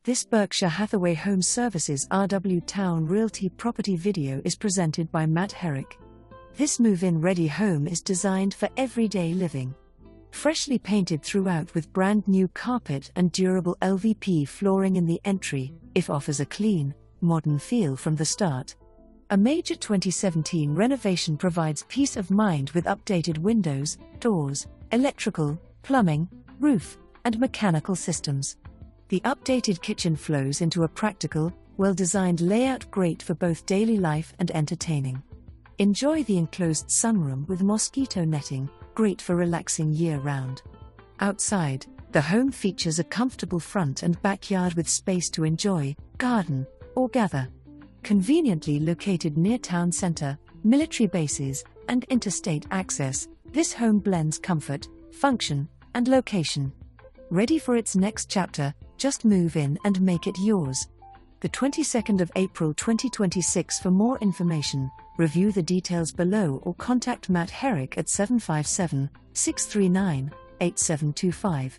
This Berkshire Hathaway HomeServices RW Towne Realty property video is presented by Matt Herrick. This move-in ready home is designed for everyday living. Freshly painted throughout with brand new carpet and durable LVP flooring in the entry, it offers a clean, modern feel from the start. A major 2017 renovation provides peace of mind with updated windows, doors, electrical, plumbing, roof, and mechanical systems. The updated kitchen flows into a practical, well-designed layout great for both daily life and entertaining. Enjoy the enclosed sunroom with mosquito netting, great for relaxing year-round. Outside, the home features a comfortable front and backyard with space to enjoy, garden, or gather. Conveniently located near town center, military bases, and interstate access, this home blends comfort, function, and location. Ready for its next chapter, just move in and make it yours. The 22nd of April 2026. For more information, review the details below or contact Matt Herrick at 757-639-8725.